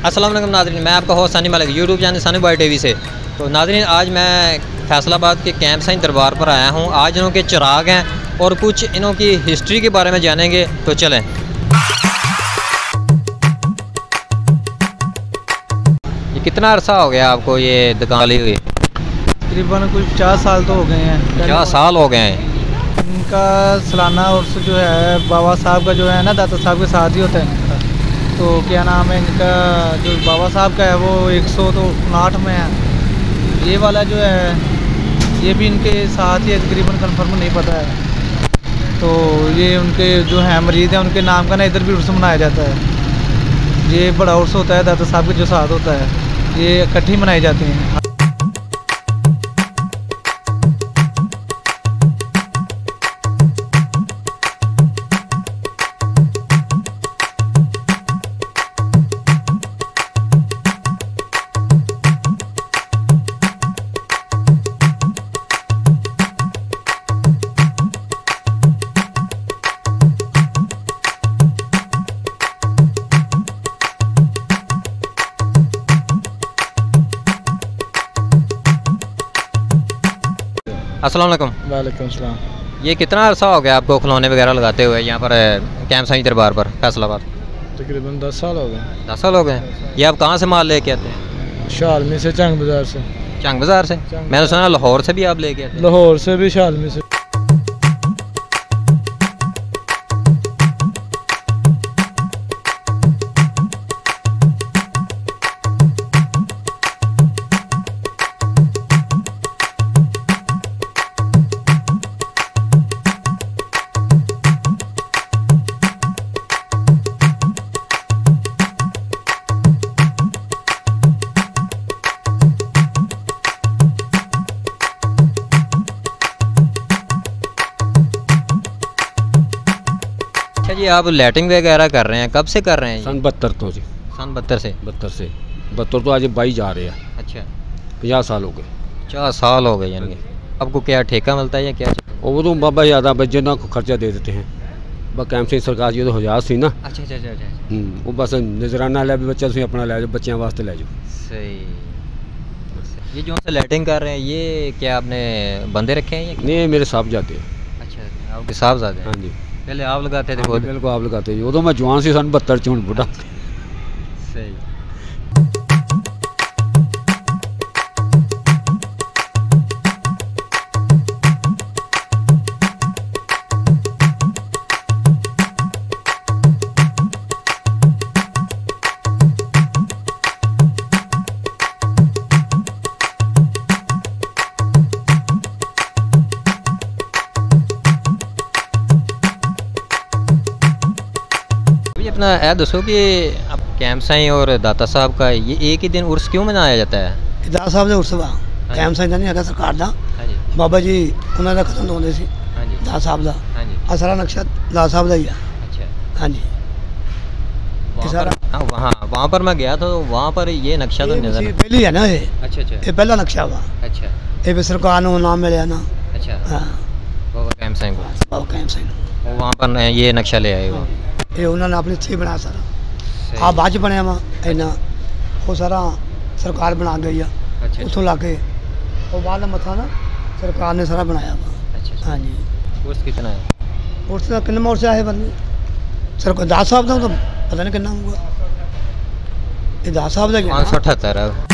अस्सलाम वालेकुम नाज़रीन, मैं आपका होस्ट सानी मलिक यूट्यूब चैनल सानी बॉय टीवी से। तो नाज़रीन, आज मैं फैसलाबाद के कैंप साईं दरबार पर आया हूँ। आज इन्हों के चिराग हैं और कुछ इन्हों की हिस्ट्री के बारे में जानेंगे। तो चलें। ये कितना अरसा हो गया आपको ये दुकान ली हुई? तकरीबन कुछ 50 साल तो हो गए हैं। 50 साल हो गए हैं। इनका सालाना उर्स जो है बाबा साहब का जो है ना, दाता साहब के साथ ही होता है इनका। तो क्या नाम है इनका, जो बाबा साहब का है वो 159 में है। ये वाला जो है ये भी इनके साथ ही है, तकरीबन कंफर्म नहीं पता है। तो ये उनके जो है मरीज़ हैं उनके नाम का ना इधर भी उर्स मनाया जाता है। ये बड़ा उर्स होता है दाता साहब के जो साथ होता है, ये इकट्ठी मनाई जाती हैं। अस्सलाम वालेकुम। वालेकुम सलाम। ये कितना अरसा हो गया आपको खिलौने वगैरह लगाते हुए यहाँ पर कैंप साईं दरबार पर फैसलाबाद? तकरीबन 10 साल हो गए। 10 साल हो गए। ये आप कहाँ से माल लेके आते हैं? शालमी से, चंग बाज़ार से। चंग बाज़ार से? मैंने सुना लाहौर से भी आप लेके आते हैं। लाहौर से भी, शालमी से। जी आप लाइटिंग वगैरह कर रहे हैं, कब से कर रहे हैं? सन 72 तो जी। सन 72 से? 72 तो आज 22 जा रहे हैं। अच्छा, 50 साल हो गए। 50 साल हो गए। यानी आपको क्या ठेका मिलता है या क्या? वो तो बाबा ज़्यादा बच्चे ना खर्चा दे देते हैं। बस कैंप से सरकार जी तो हजार सी ना। अच्छा अच्छा अच्छा। वो बस नजराना लै भी बच्चा तुम अपना लै जाओ, बच्चों वास्ते लै जाओ। सही। ये जो से लाइटिंग कर रहे हैं ये क्या आपने बंदे रखे हैं या? नहीं, मेरे साहब जाते हैं। अच्छा, आपके साहब जाते हैं? हाँ जी। पहले आप लगाते थे? बिल्कुल आप लगाते जी। उदो मैं जवान सी, सन 72 हूँ बुढ़ा। सही। अपना ऐ दसो कि अब कैंप साईं और दाता साहब का ये एक ही दिन उर्स क्यों मनाया जाता है? दाता साहब का उर्स वा कैंप साईं का नहीं है सरकार का। बाबा जी उन्होंने खत्म होते सी दाता साहब का। असरा नक्शा दाता साहब का ही है। अच्छा। हाँ जी। वहाँ पर मैं गया तो वहाँ पर ये नक्शा तो नजर पहली है ना ये। अच्छा अच्छा। ये पहला नक्शा हुआ। अच्छा। ये भी सरकार ने नाम मिले ना। अच्छा। हाँ, बाबा कैंप साईं को। बाबा कैंप साईं वहाँ पर ये नक्शा ले आए वो। ये उन्होंने अपने थी बनाया सारा। आप बाद बनया वा इन्ना वो सारा सरकार बना गई है। अच्छा। उतों ला के वो बाद मथा ना सरकार ने सारा बनाया वा। अच्छा। हाँ जी। उर्स कितना है? उर्स का किन्ने मोर्चे आए बंदे सरकार दाता साहब का तो पता नहीं कितना हुआ। ये दाता साहब का 578 है।